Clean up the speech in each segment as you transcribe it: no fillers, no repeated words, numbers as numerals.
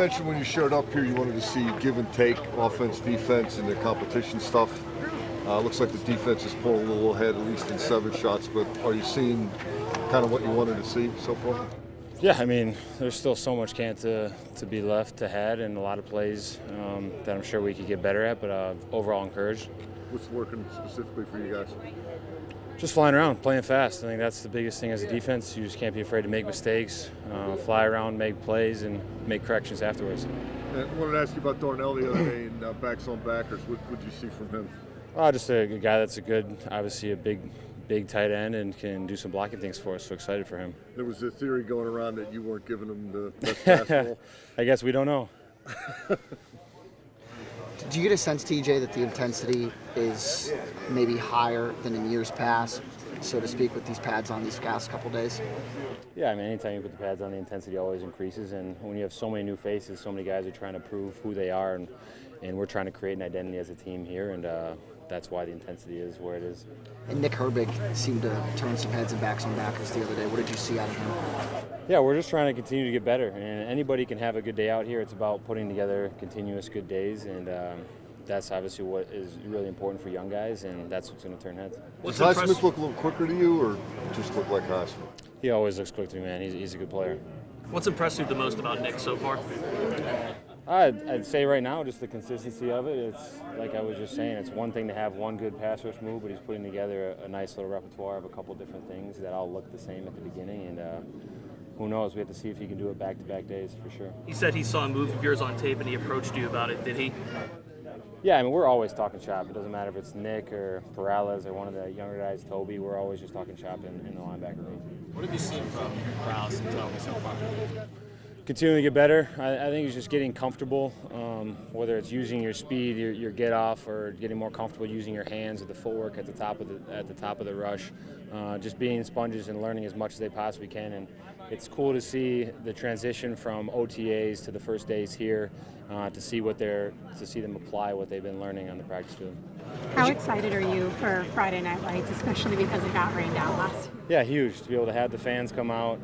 mentioned when you showed up here you wanted to see give and take, offense, defense, and the competition stuff. Looks like the defense is pulling a little ahead, at least in 7 shots, but are you seeing kind of what you wanted to see so far? Yeah, I mean, there's still so much to be left to head and a lot of plays that I'm sure we could get better at, but overall encouraged. What's working specifically for you guys? Just flying around, playing fast. I think that's the biggest thing as a defense. You just can't be afraid to make mistakes, fly around, make plays, and make corrections afterwards. I wanted to ask you about Darnell the other day in backs on backers. What did you see from him? Just a guy that's obviously a big tight end and can do some blocking things for us, so excited for him. There was a theory going around that you weren't giving him the best basketball. I guess we don't know. Do you get a sense, TJ, that the intensity is maybe higher than in years past, so to speak, with these pads on these past couple days? Yeah, I mean, anytime you put the pads on, the intensity always increases, and when you have so many new faces, so many guys are trying to prove who they are, and we're trying to create an identity as a team here, and that's why the intensity is where it is. And Nick Herbig seemed to turn some heads and backs on backers the other day. What did you see out of him? Yeah, we're just trying to continue to get better, and anybody can have a good day out here. It's about putting together continuous good days, and that's obviously what is really important for young guys, and that's what's going to turn heads. Does Highsmith look a little quicker to you, or just look like Highsmith? He always looks quick to me, man. He's a good player. What's impressed you the most about Nick so far? I'd say right now just the consistency of it. It's like I was just saying, it's one thing to have one good pass rush move, but he's putting together a nice little repertoire of a couple different things that all look the same at the beginning, and who knows, we have to see if he can do it back-to-back days for sure. He said he saw a move of yours on tape and he approached you about it, did he? Yeah, I mean, we're always talking shop. It doesn't matter if it's Nick or Perales or one of the younger guys, Toby, we're always just talking shop in the linebacker room. What have you seen from Perales and Toby so far? Continuing to get better. I think it's just getting comfortable, whether it's using your speed, your get off, or getting more comfortable using your hands or the footwork at the top of the rush. Just being sponges and learning as much as they possibly can. And it's cool to see the transition from OTAs to the first days here, to see them apply what they've been learning on the practice field. How excited are you for Friday Night Lights, especially because it got rained out last? Yeah, huge. To be able to have the fans come out,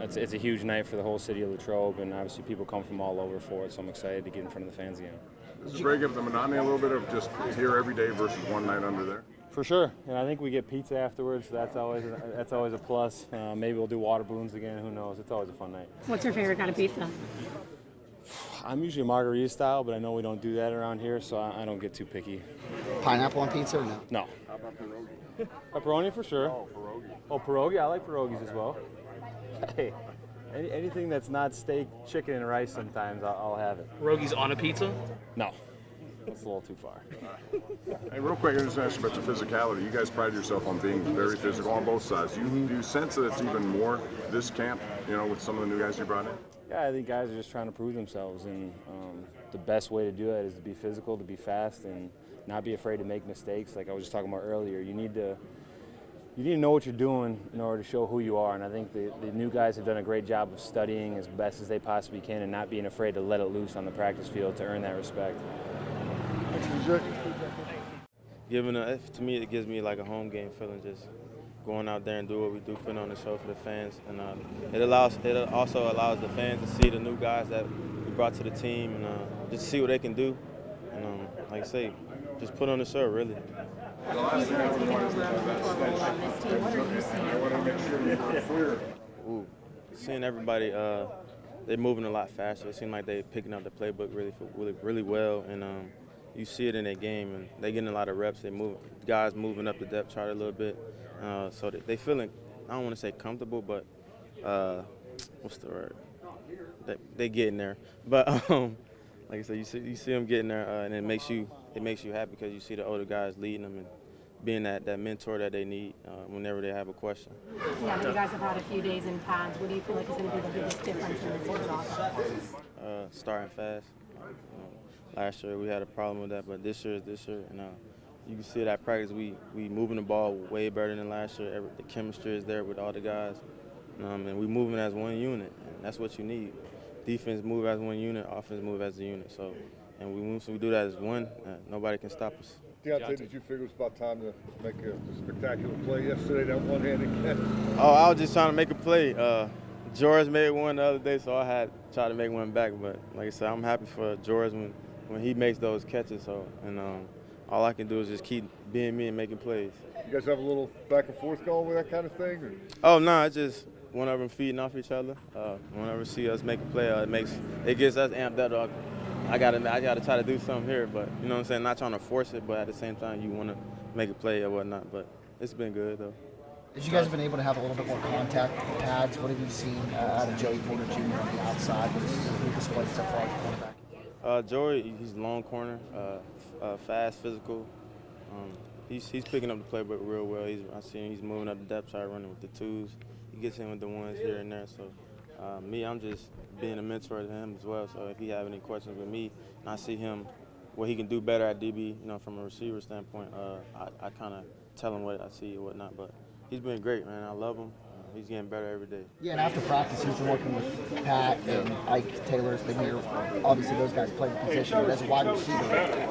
it's a huge night for the whole city of Latrobe, and obviously people come from all over for it, so I'm excited to get in front of the fans again. Does it break up the monotony a little bit of just here every day versus one night under there? For sure, and I think we get pizza afterwards, so that's always a plus. Maybe we'll do water balloons again, who knows. It's always a fun night. What's your favorite kind of pizza? I'm usually margarita style, but I know we don't do that around here, so I don't get too picky. Pineapple on pizza or no? No. How about pierogi? Pepperoni for sure. Oh, pierogi. Oh, pierogi? I like pierogies as well. Hey, anything that's not steak, chicken, and rice sometimes, I'll have it. Pierogi's on a pizza? No. That's a little too far. Hey, real quick, I just asked you about the physicality. You guys pride yourself on being very physical on both sides. Do you sense that it's even more this camp, with some of the new guys you brought in? Yeah, I think guys are just trying to prove themselves, and the best way to do that is to be physical, to be fast, and not be afraid to make mistakes. Like I was just talking about earlier, you need to know what you're doing in order to show who you are, and I think the new guys have done a great job of studying as best as they possibly can and not being afraid to let it loose on the practice field to earn that respect. To me, it gives me like a home game feeling, just going out there and do what we do, putting on the show for the fans, and it also allows the fans to see the new guys that we brought to the team, and just see what they can do, and like I say, just put on the show, really. Seeing everybody, they're moving a lot faster. It seems like they're picking up the playbook really well, and you see it in their game, and they're getting a lot of reps. Guys moving up the depth chart a little bit, so they feeling, I don't want to say comfortable, but what's the word? They getting there. But like I said, you see them getting there, and it makes you happy because you see the older guys leading them and being that mentor that they need whenever they have a question. Yeah, but you guys have had a few days in pads. What do you feel like is going to be the biggest difference in this year's offense? Starting fast. Last year we had a problem with that, but this year is this year, and you can see it at practice. We moving the ball way better than last year. The chemistry is there with all the guys, and we moving as one unit, and that's what you need. Defense move as one unit, offense move as a unit. So, and we do that as one. Nobody can stop us. Diontae, did you figure it was about time to make a spectacular play yesterday, that one-handed catch? Oh, I was just trying to make a play. George made one the other day, so I had tried to make one back. But like I said, I'm happy for George when he makes those catches. So all I can do is just keep being me and making plays. You guys have a little back and forth going with that kind of thing? Or? Oh no, it's just one of them feeding off each other. Whenever see us make a play, it gets us amped up. I gotta try to do something here, but you know what I'm saying. Not trying to force it, but at the same time, you want to make a play or whatnot. But it's been good though. As you guys have been able to have a little bit more contact with the pads, what have you seen out of Joey Porter Jr. on the outside? What has he displayed so far as a quarterback? Joey, he's long corner, fast, physical. He's picking up the playbook real well. I see him. He's moving up the depth chart, running with the twos. He gets in with the ones here and there. So I'm just being a mentor to him as well. So if he have any questions with me, and I see him, what he can do better at DB, from a receiver standpoint, I kind of tell him what I see or whatnot. But he's been great, man. I love him. He's getting better every day. Yeah, and after practice, he's been working with Pat and Ike Taylor's been here. Obviously, those guys play the position. But as a wide receiver,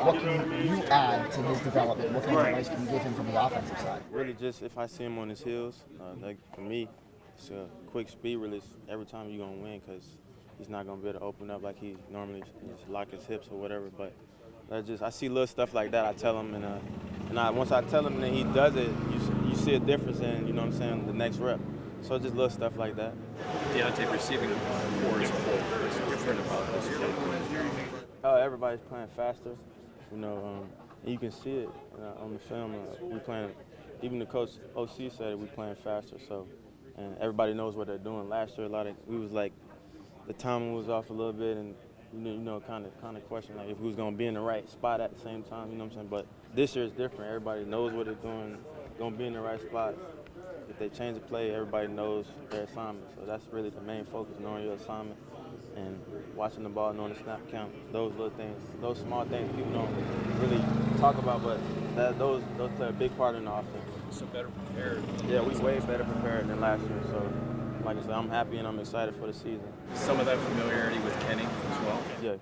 what can you add to his development? What kind of advice can you give him from the offensive side? Really, just if I see him on his heels, like for me, it's a quick speed release every time you're going to win because he's not going to be able to open up like he normally lock his hips or whatever. But I see little stuff like that. I tell him, and once I tell him and then he does it, you see a difference in, the next rep. So just little stuff like that. Diontae receiving core as a whole. What's different about this game? Everybody's playing faster. You can see it on the film. We playing. Even the coach OC said we playing faster. So, and everybody knows what they're doing. Last year, we was like the timing was off a little bit, and kind of question like if we was gonna be in the right spot at the same time. You know what I'm saying? But this year is different. Everybody knows what they're doing. Gonna be in the right spot. If they change the play, everybody knows their assignment. So that's really the main focus, knowing your assignment and watching the ball, knowing the snap count. Those little things, those small things people don't really talk about, but those play a big part in the offense. So better prepared. Yeah, we way better prepared than last year. So, like I said, I'm happy and I'm excited for the season. Some of that familiarity with Kenny as well. Yeah,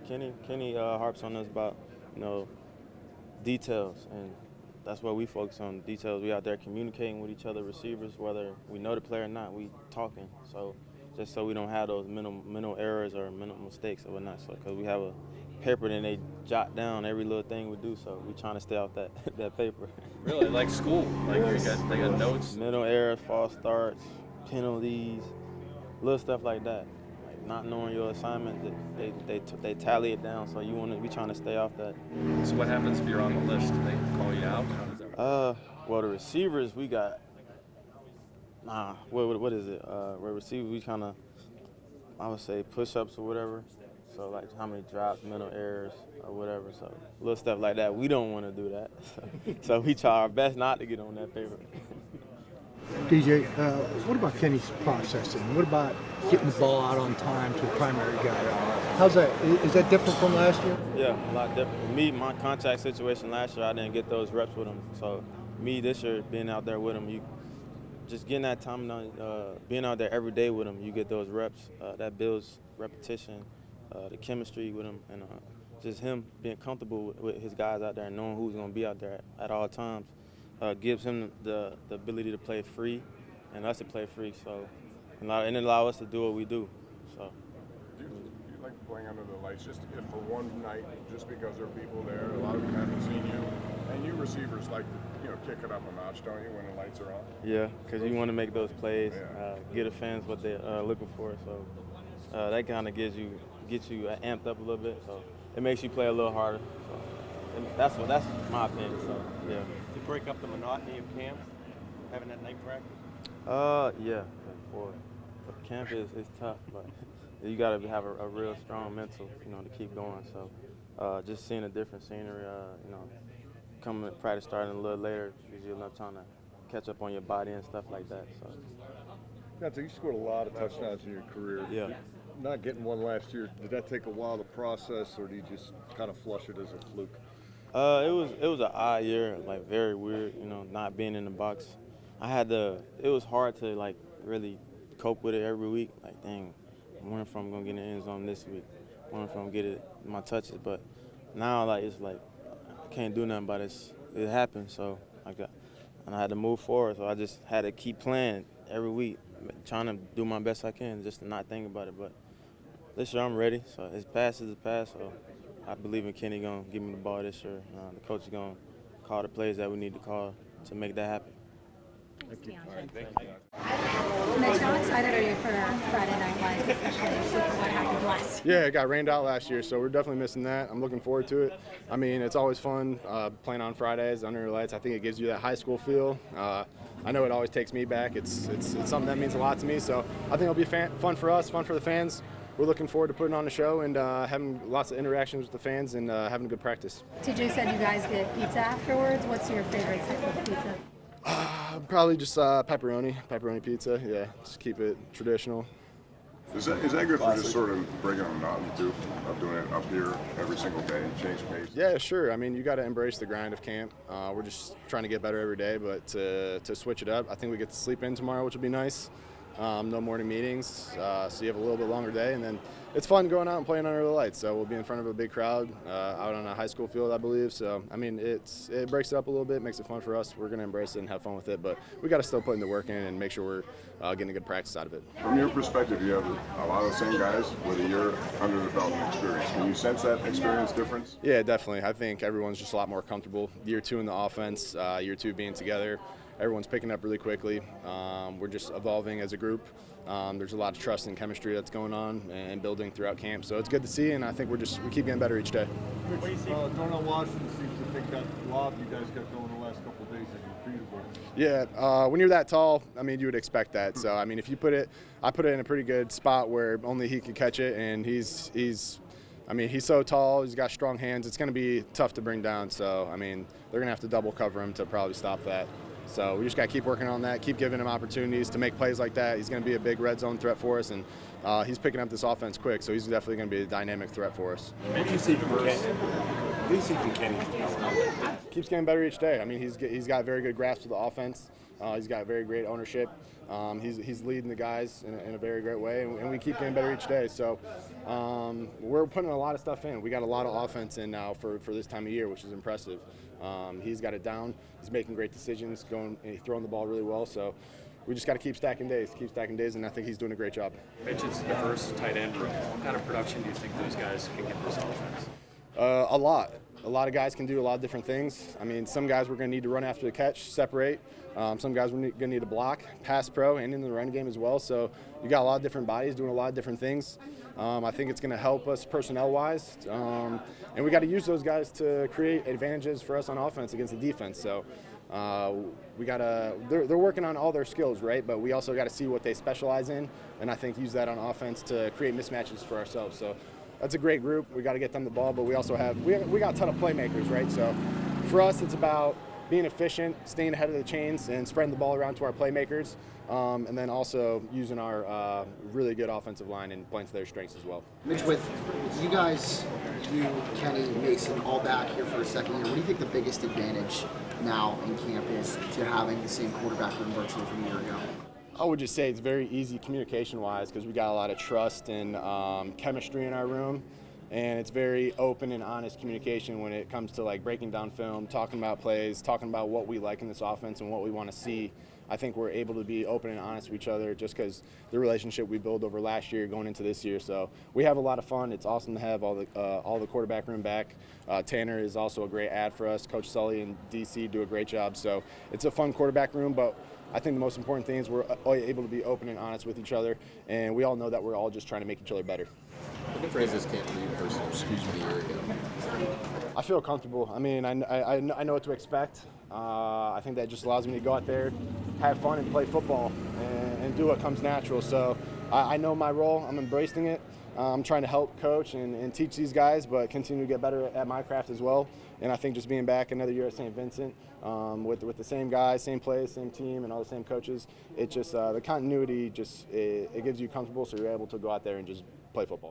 Kenny harps on us about, details, and that's what we focus on, details. We out there communicating with each other, receivers, whether we know the player or not, we talking. So just so we don't have those mental errors or mental mistakes or whatnot. So because we have a paper and they jot down every little thing we do, so we trying to stay off that paper. Really, like school. Like they got notes. Mental errors, false starts, penalties, little stuff like that. Like not knowing your assignment, they tally it down. So we trying to stay off that. So what happens if you're on the list? Do they call you out? How does that work? Well, the receivers we got. What is it? Where receivers we kind of, I would say push-ups or whatever. So like how many drops, mental errors or whatever. So little stuff like that. We don't want to do that. So we try our best not to get on that paper. DJ, what about Kenny's processing? What about getting the ball out on time to the primary guy? How's that? Is that different from last year? Yeah, a lot different. For me, my contact situation last year, I didn't get those reps with him. So me this year, being out there with him, you just getting that time, being out there every day with him, you get those reps. That builds repetition, the chemistry with him, and just him being comfortable with his guys out there and knowing who's going to be out there at all times. Gives him the ability to play free and us to play free, so and allow us to do what we do. So. Do you like playing under the lights just if for one night, just because there are people there, a lot of them haven't seen you, and you receivers like to kick it up a notch, don't you, when the lights are on? Yeah, because you want to make those plays, get the fans what they're looking for. So that kind of gets you amped up a little bit. So it makes you play a little harder. So that's my opinion. So yeah. To break up the monotony of camp, having that night practice? Yeah. Boy, camp is tough, but you got to have a real strong mental, to keep going. So just seeing a different scenery, coming to practice starting a little later gives you enough time to catch up on your body and stuff like that. So. Diontae, you scored a lot of touchdowns in your career. Yeah. Not getting one last year, did that take a while to process, or do you just kind of flush it as a fluke? It was an odd year, like very weird, not being in the box. It was hard to really cope with it every week. Like, dang, when if I'm gonna get in the end zone this week? When if I'm gonna get my touches? But now, it's like I can't do nothing about it. It happened, so and I had to move forward. So I just had to keep playing every week, trying to do my best I can just to not think about it. But this year I'm ready. So his pass is a pass. So I believe in Kenny going to give me the ball this year. The coach is going to call the plays that we need to call to make that happen. Thanks, Diontae. All right, thank you. Mitch, how excited are you for Friday Night Lights, especially with what happened last year? Yeah, it got rained out last year, so we're definitely missing that. I'm looking forward to it. I mean, it's always fun playing on Fridays under the lights. I think it gives you that high school feel. I know it always takes me back. It's something that means a lot to me, so I think it'll be fun for us, fun for the fans. We're looking forward to putting on the show and having lots of interactions with the fans and having a good practice. TJ said you guys get pizza afterwards. What's your favorite type of pizza? Probably just pepperoni pizza. Yeah, just keep it traditional. Is that good for just sort of breaking on the mountain too, of doing it up here every single day and change pace? Yeah, sure. I mean, you got to embrace the grind of camp. We're just trying to get better every day, but to switch it up, I think we get to sleep in tomorrow, which will be nice. No morning meetings, so you have a little bit longer day, and then it's fun going out and playing under the lights. So we'll be in front of a big crowd out on a high school field, I believe. So I mean, it breaks it up a little bit, makes it fun for us. We're going to embrace it and have fun with it, but we got to still put in the work in and make sure we're getting a good practice out of it. From your perspective, you have a lot of the same guys with a year under the belt and experience. Can you sense that experience difference? Yeah, definitely. I think everyone's just a lot more comfortable. Year 2 in the offense, year 2 being together. Everyone's picking up really quickly. We're just evolving as a group. There's a lot of trust and chemistry that's going on and building throughout camp. So it's good to see, and I think we keep getting better each day. Darnell Washington seems to think that lob you guys got going the last couple of days is repeatable. Yeah, when you're that tall, I mean, you would expect that. So, I mean, if you I put it in a pretty good spot where only he could catch it, and he's so tall, he's got strong hands. It's going to be tough to bring down. So, I mean, they're going to have to double cover him to probably stop that. So we just got to keep working on that, keep giving him opportunities to make plays like that. He's going to be a big red zone threat for us, and he's picking up this offense quick, so he's definitely going to be a dynamic threat for us. What do you see from Kenny? What do you see from Kenny? Keeps getting better each day. I mean, he's got a very good grasp of the offense. He's got very great ownership. He's leading the guys in a very great way, and we keep getting better each day. So we're putting a lot of stuff in. We got a lot of offense in now for this time of year, which is impressive. He's got it down. He's making great decisions, throwing the ball really well. So we just got to keep stacking days, and I think he's doing a great job. Mitch, it's a diverse tight end room. What kind of production do you think those guys can get this offense? A lot. A lot of guys can do a lot of different things. I mean, some guys we're going to need to run after the catch, separate. Some guys we're going to need to block, pass pro, and in the run game as well. So you got a lot of different bodies doing a lot of different things. I think it's going to help us personnel-wise. And we got to use those guys to create advantages for us on offense against the defense. So they're working on all their skills, right? But we also got to see what they specialize in, and I think use that on offense to create mismatches for ourselves. So that's a great group. We got to get them the ball, but we also we got a ton of playmakers, right? So for us, it's about being efficient, staying ahead of the chains, and spreading the ball around to our playmakers, and then also using our really good offensive line and playing to their strengths as well. Mitch, with you guys, you, Kenny, Mason, all back here for a second year, what do you think the biggest advantage now in camp is to having the same quarterback room virtually from a year ago? I would just say it's very easy communication-wise because we got a lot of trust and chemistry in our room, and it's very open and honest communication when it comes to like breaking down film, talking about plays, talking about what we like in this offense and what we want to see. I think we're able to be open and honest with each other just because the relationship we built over last year going into this year. So we have a lot of fun. It's awesome to have all the quarterback room back. Tanner is also a great add for us. Coach Sully and DC do a great job. So it's a fun quarterback room, but I think the most important thing is we're able to be open and honest with each other, and we all know that we're all just trying to make each other better. What different is this camp for you personally than a year ago? I feel comfortable. I mean, I know what to expect. I think that just allows me to go out there, have fun, and play football, and do what comes natural. So I know my role. I'm embracing it. I'm trying to help coach and teach these guys, but continue to get better at my craft as well. And I think just being back another year at St. Vincent with the same guys, same plays, same team, and all the same coaches, it just the continuity it gives you comfortable, so you're able to go out there and just play football.